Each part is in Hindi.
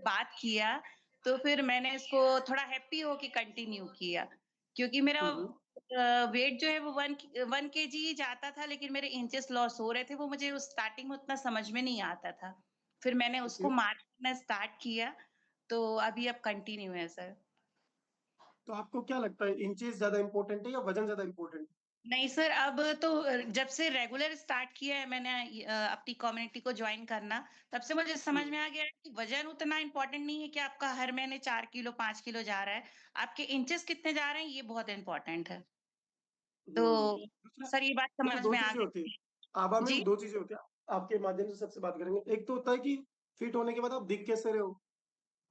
बात किया, तो फिर मैंने इसको थोड़ा हैप्पी होके कंटिन्यू किया। क्योंकि मेरा हुँ, हुँ। वेट जो है वो 1 केजी ही जाता था, लेकिन मेरे इंचेस लॉस हो रहे थे, वो मुझे उस स्टार्टिंग में उतना समझ में नहीं आता था। फिर मैंने ओके। उसको मार्च करना स्टार्ट किया, तो अभी अब कंटिन्यू है सर। तो आपको क्या लगता है इंचेस ज़्यादा इम्पोर्टेंट है या वज़न ज़्यादा इम्पोर्टेंट है? नहीं सर, अब तो जब से रेगुलर स्टार्ट किया है मैंने अपनी कम्युनिटी को जॉइन करना, तब से मुझे समझ हुँ, में आ गया है कि वज़न उतना इम्पोर्टेंट नहीं है कि आपका हर महीने 4 किलो, 5 किलो जा रहा है। आपके इंचेस कितने जा रहे हैं, ये बहुत इम्पोर्टेंट है। तो हुँ। दूसरा सर ये बात देखो समझ 2 में आ चीज़ें होती हैं। गई। आभा में जी? 2 चीज़ें होती हैं। आपके माध्यम से सबसे बात करेंगे। एक तो होता है कि फिट होने के बाद आप दिख कैसे रहे हो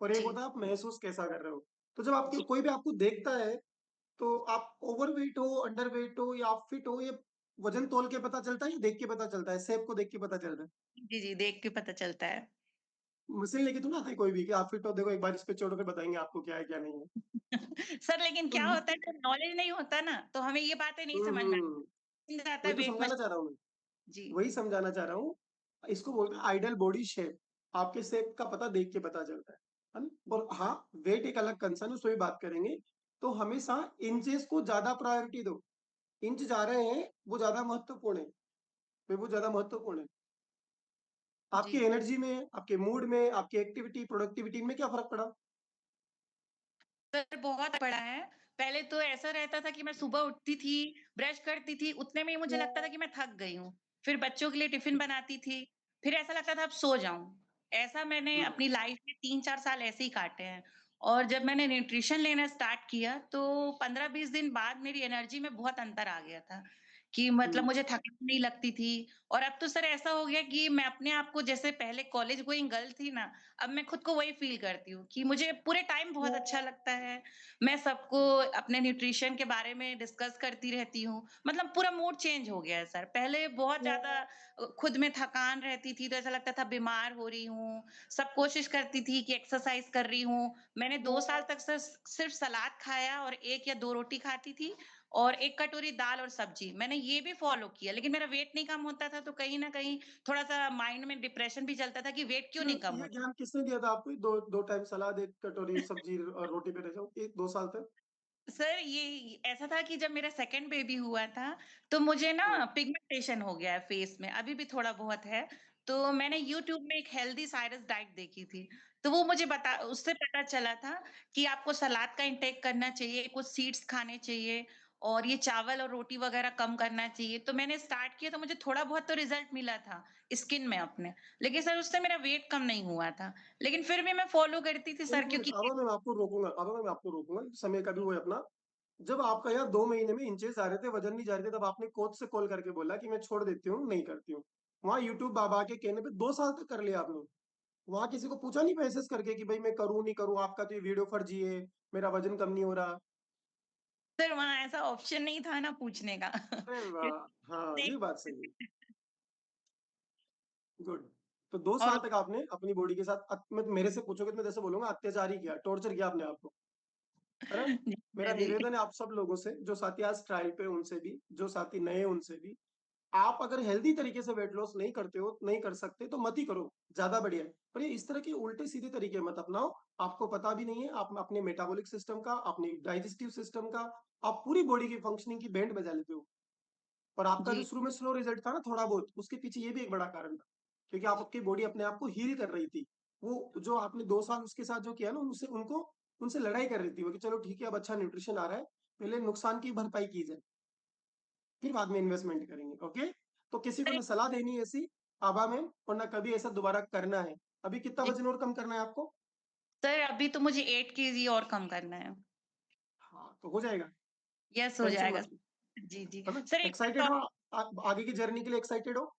और एक जी, होता है आप महसूस कैसा कर रहे हो। तो जब आपके जी। कोई भी आपको देखता है, तो आप ओवरवेट हो, अंडरवेट हो या आप फिट हो, ये वज़न तौल के पता चलता है या देख के पता चलता है? शेप को देख के पता चलता है? जी, जी, देख के पता चलता है। मशीन लेके थोड़ा आता है कोई भी कि आप फिट हो, देखो एक बार इस पे चढ़ो, फिर बताएँगे आपको क्या है, क्या नहीं है। सर लेकिन तो क्या ये होता है जब नॉलेज नहीं होता ना, तो हमें ये बातें नहीं हुँ, समझ में हुँ। आती जाता है वही तो वेट समझाना मशीन। चाह रहा हूँ मैं। जी, वही समझाना चाह रहा हूँ। इसको बोलते हैं आइडियल बॉडी शेप। आपके शेप का पता देख के पता चलता है ना? और हाँ, वेट एक अलग कंसर्न है, उस पे भी बात करेंगे। तो हमेशा इंचेस को ज़्यादा प्रायोरिटी दो। इंच जा रहे हैं, वो ज़्यादा महत्वपूर्ण है। फिर वो ज़्यादा महत्वपूर्ण है। जी। आपकी एनर्जी में, आपके मूड में, आपकी एक्टिविटी, प्रोडक्टिविटी में क्या फ़र्क पड़ा? सर बहुत पड़ा है। पहले तो ऐसा रहता था कि मैं सुबह उठती थी, ब्रश करती थी, उतने में ही मुझे लगता था कि मैं थक गई हूँ। फिर बच्चों के लिए टिफ़िन बनाती थी, फिर ऐसा लगता था अब सो जाऊँ। ऐसा मैंने हुँ, अपनी लाइफ़ में 3-4 साल ऐसे ही काटे हैं। और जब मैंने न्यूट्रिशन लेना स्टार्ट किया, तो 15-20 दिन बाद मेरी एनर्जी में बहुत अंतर आ गया था, कि मतलब हुँ। मुझे थकान नहीं लगती थी। और अब तो सर ऐसा हो गया कि मैं अपने आप को, जैसे पहले कॉलेज गोइंग गर्ल थी ना, अब मैं खुद को वही फ़ील करती हूँ कि मुझे पूरे टाइम बहुत अच्छा लगता है। मैं सबको अपने न्यूट्रिशन के बारे में डिस्कस करती रहती हूँ। मतलब पूरा मूड चेंज हो गया है सर। पहले बहुत ज़्यादा खुद में थकान रहती थी, तो ऐसा लगता था बीमार हो रही हूँ। सब कोशिश करती थी कि एक्सरसाइज़ कर रही हूँ। मैंने 2 साल तक सर सिर्फ़ सलाद खाया और 1 या 2 रोटी खाती थी और 1 कटोरी दाल और सब्ज़ी। मैंने ये भी फ़ॉलो किया, लेकिन मेरा वेट नहीं कम होता था, तो कहीं न कहीं थोड़ा-सा माइंड में डिप्रेशन भी चलता था कि वेट क्यों नहीं कम ये होता। ज्ञान किसने दिया था आपको? 2 टाइम सलाद, 1 कटोरी सब्ज़ी और रोटी पे रह जाओ, 1-2 साल तक? सर, ये ऐसा था कि जब मेरा सेकंड बेबी हुआ था, तो मुझे हुँ, ना पिगमेंटेशन हो गया है फेस में, अभी भी थोड़ा बहुत है। तो मैंने यूट्यूब में एक हेल्दी साइरस डाइट देखी थी, तो वो मुझे उससे पता चला था कि आपको सलाद का इंटेक करना चाहिए, कुछ सीड्स खाने चाहिए और ये चावल और रोटी वगैरह कम करना चाहिए। तो मैंने स्टार्ट किया, तो मुझे थोड़ा बहुत तो रिज़ल्ट मिला था स्किन में अपने, लेकिन सर उससे मेरा वेट कम नहीं हुआ था। लेकिन फिर भी मैं फ़ॉलो करती थी सर, 1 मिनट क्योंकि आभा मैं आपको रोकूँगा, समय का भी वो है अपना। जब आपका यार 2 महीने में इंचेस आ रहे थे, वज़न नहीं जा रहे थे, तब आपने कोच से कॉल करके बोला कि मैं छोड़ देती हूँ, नहीं करती हूँ। वहाँ यूट्यूब बाबा के कहने पे 2 साल तक कर लिया आपने। वहाँ किसी को पूछा नहीं मैसेज करके कि भाई मैं करूँ, नहीं करूँ, आपका तो ये वीडियो फर्जी है, मेरा वज़न कम नहीं हो रहा। सर वहाँ ऐसा ऑप्शन नहीं था ना पूछने का। अरे वाह! हाँ, देख ये बात सही है। गुड। तो 2 साल और तक आपने अपनी बॉडी के साथ मेरे से पूछोगे तो मैं जैसे बोलूँगा अत्याचार ही किया, टॉर्चर किया अपने आप को, है ना? मेरा जी, निवेदन है आप सब लोगों से, जो साथी आज ट्रायल पे उनसे भी, जो साथी नए हैं उनसे भी, आप अगर हेल्दी तरीके से वेट लॉस नहीं करते हो, नहीं कर सकते तो मत ही करो, ज़्यादा बढ़िया है। पर ये इस तरह के उल्टे-सीधे तरीके मत अपनाओ, आपको पता भी नहीं है, आप अपने मेटाबॉलिक सिस्टम का, अपने डाइजेस्टिव सिस्टम का, आप पूरी बॉडी की फंक्शनिंग की बैंड बजा लेते हो। और आपका जो जी, शुरू में स्लो रिजल्ट था ना थोड़ा बहुत, उसके पीछे ये भी एक बड़ा कारण था। क्योंकि आपकी बॉडी अपने आप को हील कर रही थी। वो जो आपने 2 साल उसके साथ जो किया ना उनसे लड़ाई कर रही थी वो कि चलो ठीक है अब अच्छा न्यूट्रिशन आ रहा है, पहले नुकसान की भरपाई की जाए, फिर बाद में इन्वेस्टमेंट करेंगे, ओके? तो किसी को सर ना सलाह देनी है ऐसी आभा में और ना कभी ऐसा दोबारा करना है। अभी कितना जी, वज़न और कम करना है आपको? सर अभी तो मुझे 8 केजी और कम करना है। हाँ, तो हो जाएगा, यस हो टेंशन जाएगा। मत लो, जी, जी। है ना? सर एक बात एक्साइटेड हो और। आगे की जर्नी के लिए एक्साइटेड हो?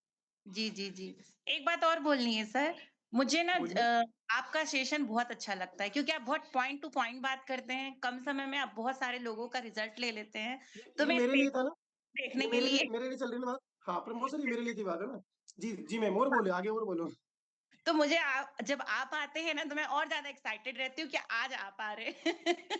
जी, जी, जी। एक बात और बोलनी है सर, मुझे ना बोलिए। आपका सेशन बहुत अच्छा लगता है, क्योंकि आप बहुत पॉइंट टू पॉइंट बात करते हैं, कम समय में आप बहुत सारे लोगों का रिज़ल्ट ले लेते हैं। तो ये मैं मेरे लिए था ना? देखने ये के लिए, मेरे लिए चल रही है ना बात? हाँ, प्रमोशन ये मेरे लिए थी बात है ना? जी, जी मैम और बोलो, आगे और बोलो। तो मुझे आप जब आप आते हैं ना, तो मैं और ज़्यादा एक्साइटेड रहती हूँ कि आज आप आ रहे हैं।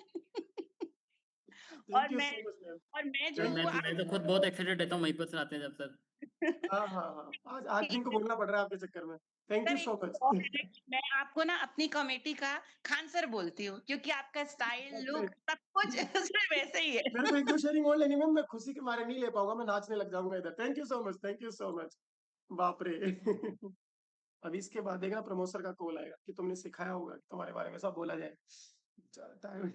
और थैंक यू मैं सो मच मैम। और मैं जो सर हूँ मैं तो खुद बहुत एक्साइटेड रहता हूँ वहीं पर सर आते हैं जब सर। हाँ, हाँ, हाँ। आज आज भी इनको बोलना पड़ रहा है आपके चक्कर में। थैंक यू सर एक सो चीज़ मच। और है ना कि मैं आपको ना अपनी कमेटी का खान सर बोलती हूँ, क्योंकि आपका स्टाइल, बाप रे! लुक सब कुछ सिर्फ वैसे ही मेरे को है। 1-2 शेयरिंग और लेनी है, मैं खुशी के मारे नहीं ले पाऊँगा, मैं नाचने लग जाऊँगा इधर। Thank you so much. बाप रे! अभी इसके बाद देखना प्रमोशन का कॉल आएगा कि तुमने सिखाया होगा कि तुम्हारे बारे में सब बोला जाए। Time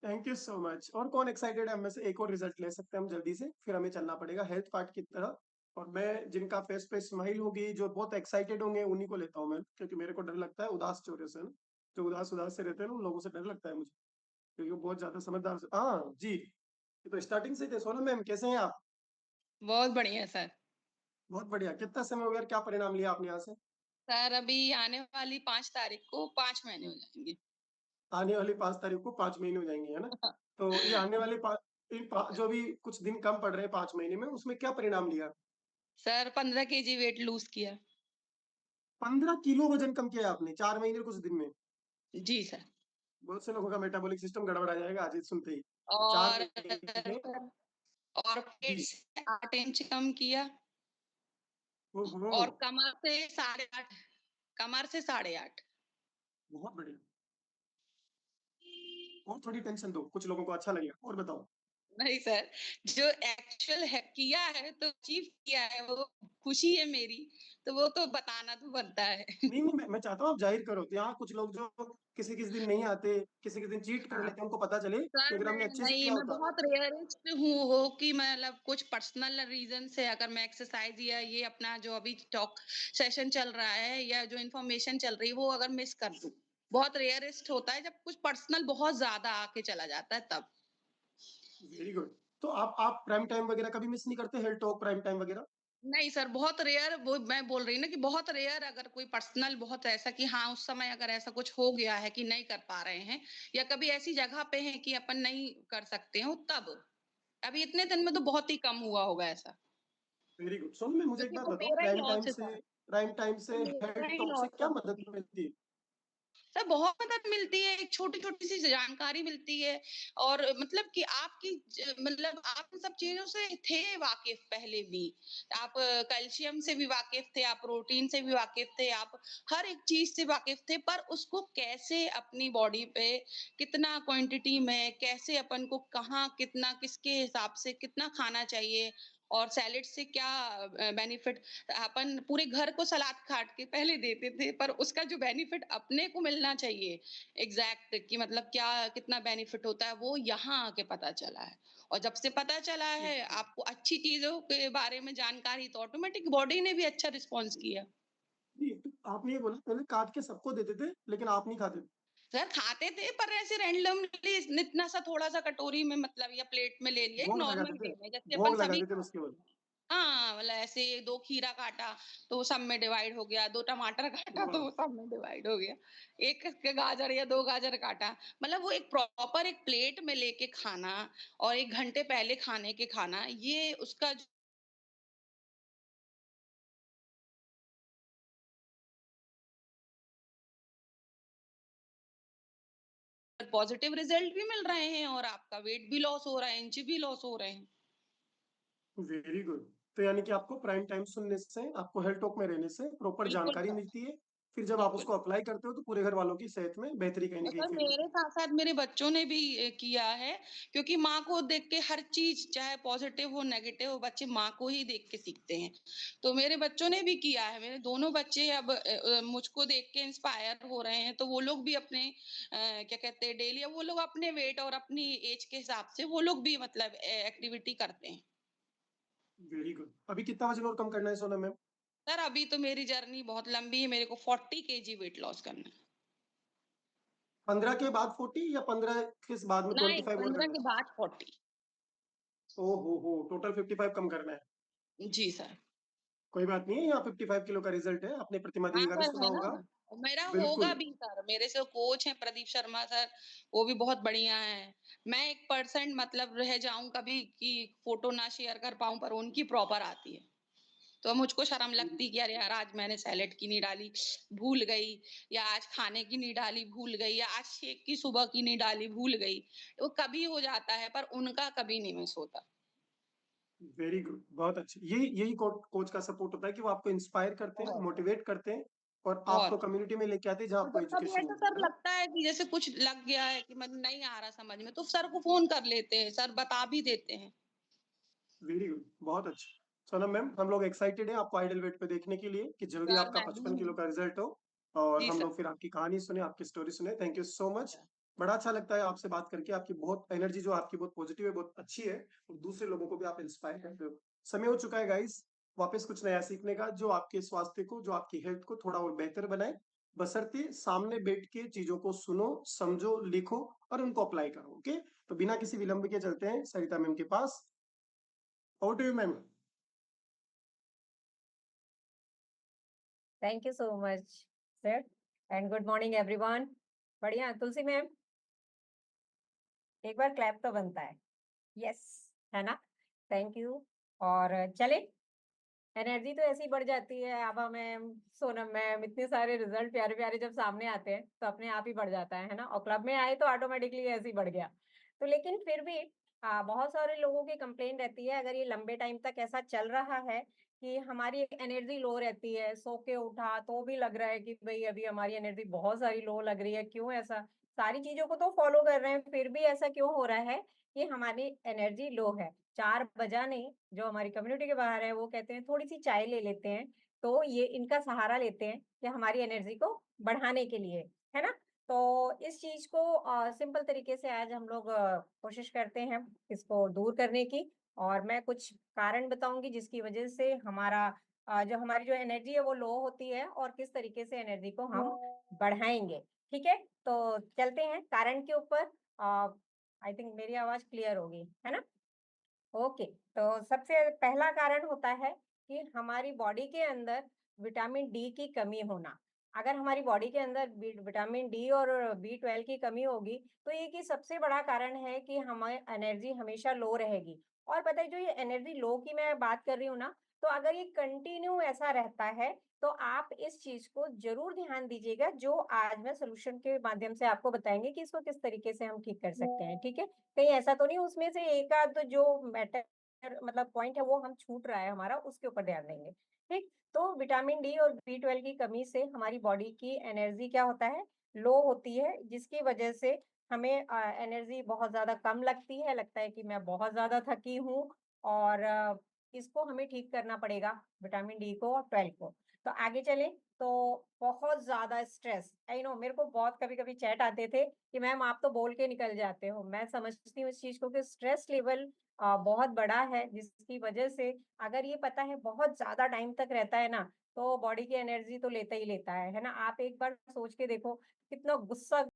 thank you so much. और कौन एक्साइटेड है? हम में से एक और रिजल्ट ले सकते हैं हम जल्दी से, फिर हमें चलना पड़ेगा हेल्थ पार्ट की तरफ। और मैं जिनका फेस पे स्माइल होगी, जो बहुत एक्साइटेड होंगे, उन्हीं को लेता हूँ मैं, क्योंकि मेरे को डर लगता है उदास चेहरे से ना। जो उदास-उदास से रहते हैं ना, उन लोगों से डर लगता है मुझे, क्योंकि वो बहुत ज़्यादा समझदार से हाँ, जी। ये तो स्टार्टिंग से ही थे। सोनम मैम कैसे हैं आप? बहुत बढ़िया सर। बहुत बढ़िया। कितना समय हो गया और क्या परिणाम लिया आपने यहाँ से? सर अभी आने वाली 5 तारीख को 5 महीने हो जाएँगे। आने वाली 5 तारीख को 5 महीने हो जाएँगे, है ना? तो ये आने वाले जो भी कुछ दिन कम पड़ रहे हैं 5 महीने में, उसमें क्या परिणाम लिया? सर 15 केजी वेट लूज़ किया। 15 किलो वज़न कम किया आपने 4 महीने और कुछ दिन में। जी सर। बहुत से लोगों का मेटाबॉलिक सिस्टम गड़बड़ा जाएगा आज ये सुनते ही। 4 और महीने में सर और पेट जी। से 8 इंच कम किया ओहो! और कमर से 8.5 कमर से 8.5। बहुत बढ़िया। और थोड़ी टेंशन दो, कुछ लोगों को अच्छा लगेगा। और बताओ? नहीं सर, जो एक्चुअल है किया है तो अचीव किया है वो खुशी है मेरी, तो वो तो बताना तो बनता है। नहीं, नहीं, मैं चाहता हूँ आप ज़ाहिर करो। तो यहाँ कुछ लोग जो किसी-किसी दिन नहीं आते, किसी-किसी दिन चीट कर लेते हैं, उनको पता चले कि सर अगर हमने मैं अच्छे से नहीं, किया मैं होता। बहुत रेयरिस्ट हूँ वो कि मतलब कुछ पर्सनल रीज़न से अगर मैं एक्सरसाइज़ या ये अपना जो अभी टॉक सेशन चल रहा है या जो इन्फॉर्मेशन चल रही है वो अगर मिस कर दूँ। बहुत रेयरिस्ट होता है जब कुछ पर्सनल बहुत ज़्यादा आके चला जाता है तब। Very good. तो आप प्राइम टाइम वगैरह कभी मिस नहीं करते? हेल्थ टॉक प्राइम टाइम वगैरह? नहीं सर, बहुत रेयर वो मैं बोल रही हूँ ना कि बहुत रेयर अगर कोई पर्सनल बहुत ऐसा कि हाँ, उस समय अगर ऐसा कुछ हो गया है कि नहीं कर पा रहे हैं या कभी ऐसी जगह पे हैं कि अपन नहीं कर सकते हो तब। अभी इतने दिन में तो बहुत ही कम हुआ होगा ऐसा। Very good. सुनो मैं मुझे एक क्योंकि बात वो बताओ, मेरा ही लॉस है सर। प्राइम टाइम वो से मेरा हेल्थ ही टॉक से लॉस क्या मदद है। मिलती है? सर बहुत मदद मिलती है, एक छोटी-छोटी सी जानकारी मिलती है और मतलब कि आपकी मतलब आप इन सब चीज़ों से थे वाकिफ़ पहले भी। आप कैल्शियम से भी वाकिफ़ थे, आप प्रोटीन से भी वाकिफ़ थे, आप हर एक चीज़ से वाकिफ़ थे, पर उसको कैसे अपनी बॉडी पे कितना क्वांटिटी में, कैसे अपन को कहाँ, कितना, किसके हिसाब से कितना खाना चाहिए और सैलेड से क्या बेनिफिट अपन पूरे घर को सलाद काट के पहले देते थे पर उसका जो बेनिफिट अपने को मिलना चाहिए एग्जैक्ट कि मतलब क्या कितना बेनिफिट होता है वो यहाँ आके पता चला है और जब से पता चला है बिल्कुल। आपको अच्छी चीजों के बारे में जानकारी तो ऑटोमेटिक बॉडी ने भी अच्छा रिस्पॉन्स किया। जी, तो आपने ये बोला पहले काट के सबको देते थे, लेकिन आप नहीं खाते थे। सर खाते थे पर ऐसे रैंडमली इतना सा थोड़ा सा कटोरी में मतलब या प्लेट में ले लिया एक भोग लगाते नॉर्मल थे? वे में जैसे अपन भोग सभी लगाते थे बस खाते केवल। हैं। हाँ, मतलब ऐसे 2 खीरा काटा, तो वो सब में डिवाइड हो गया, 2 टमाटर काटा तो वाह! वो सब में डिवाइड हो गया। 1 गाजर या 2 गाजर काटा, मतलब वो एक प्रॉपर एक प्लेट में लेके खाना और 1 घंटे पहले खाने के खाना, ये उसका जो पॉजिटिव रिजल्ट भी मिल रहे हैं और आपका वेट भी लॉस हो रहा है, इंच भी लॉस हो रहे हैं। Very good. तो यानी कि आपको प्राइम टाइम सुनने से, आपको हेल्थ टॉक में रहने से प्रॉपर बिल्कुल जानकारी सर, मिलती है। फिर जब आप बिल्कुल। उसको अप्लाई करते हो, तो पूरे घर वालों की सेहत में बेहतरी कहीं न और कहीं सर फ़ील होती मेरे है। साथ-साथ मेरे बच्चों ने भी किया है क्योंकि माँ को देख के हर चीज़ चाहे पॉज़िटिव हो, नेगेटिव हो, बच्चे माँ को ही देख के सीखते हैं। तो मेरे बच्चों ने भी किया है, मेरे दोनों बच्चे अब मुझको देख के इंस्पायर हो रहे हैं, तो वो लोग भी अपने क्या कहते हैं डेली वो लोग अपने वेट और अपनी एज के हिसाब से वो लोग भी मतलब एक्टिविटी करते हैं। Very good. अभी कितना वज़न और कम करना है सोनम मैम? सर अभी तो मेरी जर्नी बहुत लंबी है, मेरे को 40 केजी वेट लॉस करना है। 15 के बाद 40 या 15 के बाद में नहीं, 25 और 15 करना के है? बाद 40। ओह हो! टोटल 55 कम करना है। जी सर। कोई बात नहीं है, यहाँ 55 किलो का रिज़ल्ट है। आपने प्रतिमा हाँ दीदी का भी सर, सुना है ना? होगा। मेरा होगा बिल्कुल। भी सर, मेरे से कोच हैं प्रदीप शर्मा सर, वो भी बहुत बढ़िया हैं। मैं 1% मतलब रह जाऊँ कभी कि फ़ोटो ना शेयर कर पाऊँ पर उनकी प्रॉपर आती है। तो मुझको शर्म लगती कि अरे यार आज मैंने सैलेड की नहीं डाली, भूल गई या आज खाने की नहीं डाली, भूल गई या आज शेक की सुबह की नहीं डाली, भूल गई। वो कभी हो जाता है पर उनका कभी नहीं मिस होता। वेरी गुड, बहुत अच्छे। यही यही कोच का सपोर्ट होता है कि वो आपको इंस्पायर करते हैं, बहुत, मोटिवेट करते हैं और आपको बहुत। कम्युनिटी में लेके आते हैं जहाँ और आपको जब कभी एजुकेशन ऐसा मिलती सर है ना? लगता है कि जैसे कुछ लग गया है कि मतलब नहीं आ रहा समझ में, तो सर को फ़ोन कर लेते हैं, सर बता भी देते हैं। वेरी गुड, बहुत अच्छा। सोनम मैम, हम लोग एक्साइटेड हैं आपको आइडल वेट पे देखने के लिए कि जल्दी सर आपका मैं 55 किलो भी का रिजल्ट हो और जी हम सर। लोग फिर आपकी कहानी सुने, आपकी स्टोरी सुने। Thank you so much. बड़ा अच्छा लगता है आपसे बात करके, आपकी बहुत एनर्जी जो आपकी बहुत पॉजिटिव है, बहुत अच्छी है और दूसरे लोगों को भी आप इंस्पायर करते हो। समय हो चुका है गाइस, वापस कुछ नया सीखने का जो आपके स्वास्थ्य को, जो आपकी हेल्थ को थोड़ा और बेहतर बनाए। बशर्ते सामने बैठ के चीजों को सुनो, समझो, लिखो और उनको अप्लाई करो। ओके, तो बिना किसी विलंब के चलते हैं सरिता मैम के पास। Over to you ma'am. Thank you so much sir and good morning everyone. बढ़िया तुलसी मैम, एक बार क्लैप तो बनता है। यस, है ना? Thank you. और चले, एनर्जी तो ऐसी बढ़ जाती है। आभा मैम, सोनम मैम, इतने सारे रिजल्ट प्यारे प्यारे जब सामने आते हैं तो अपने आप ही बढ़ जाता है ना? और क्लब में आए तो ऑटोमेटिकली ऐसे ही बढ़ गया। तो लेकिन फिर भी बहुत सारे लोगों की कंप्लेंट रहती है, अगर ये लंबे टाइम तक ऐसा चल रहा है कि हमारी एनर्जी लो रहती है, सो के उठा तो भी लग रहा है कि भाई अभी हमारी एनर्जी बहुत सारी लो लग रही है, क्यों ऐसा? सारी चीजों को तो फॉलो कर रहे हैं, फिर भी ऐसा क्यों हो रहा है कि हमारी एनर्जी लो है? 4 बजा नहीं, जो हमारी कम्युनिटी के बाहर है वो कहते हैं थोड़ी-सी चाय ले लेते हैं, तो ये इनका सहारा लेते हैं कि हमारी एनर्जी को बढ़ाने के लिए, है ना? तो इस चीज़ को सिंपल तरीके से आज हम लोग कोशिश करते हैं इसको दूर करने की। और मैं कुछ कारण बताऊँगी जिसकी वजह से हमारा जो हमारी जो एनर्जी है वो लो होती है और किस तरीके से एनर्जी को हम बढ़ाएँगे, ठीक है? तो चलते हैं कारण के ऊपर। आई थिंक मेरी आवाज़ क्लियर होगी, है ना? ओके, तो सबसे पहला कारण होता है कि हमारी बॉडी के अंदर विटामिन डी की कमी होना। अगर हमारी बॉडी के अंदर विटामिन डी और बी12 की कमी होगी, तो ये कि सबसे बड़ा कारण है कि हमारी एनर्जी हमेशा लो रहेगी। और पता है जो ये एनर्जी लो की मैं बात कर रही हूँ ना, तो अगर ये कंटिन्यू ऐसा रहता है, तो आप इस चीज़ को ज़रूर ध्यान दीजिएगा, जो आज मैं सॉल्यूशन के माध्यम से आपको बताएँगे कि इसको किस तरीके से हम ठीक कर सकते हैं, ठीक है? कहीं ऐसा तो नहीं उसमें से एक आध जो मैटर मतलब पॉइंट है वो हम छूट रहा है हमारा, उसके ऊपर ध्यान देंगे, ठीक? तो विटामिन डी और बी12 की कमी से हमारी बॉडी की एनर्जी क्या होता है, लो होती है, जिसकी वजह से हमें एनर्जी बहुत ज़्यादा कम लगती है, लगता है कि मैं बहुत ज़्यादा थकी हूँ। और इसको हमें ठीक करना पड़ेगा, विटामिन डी को और 12 को। तो आगे चलें, तो बहुत ज़्यादा स्ट्रेस, आई नो मेरे को बहुत कभी-कभी चैट आते थे कि मैम आप तो बोल के निकल जाते हो। मैं समझती हूँ इस चीज़ को कि स्ट्रेस लेवल बहुत बड़ा है, जिसकी वजह से अगर ये पता है बहुत ज़्यादा टाइम तक रहता है ना, तो बॉडी की एनर्जी तो लेता ही लेता है ना? आप एक बार सोच के देखो कितना गुस्सा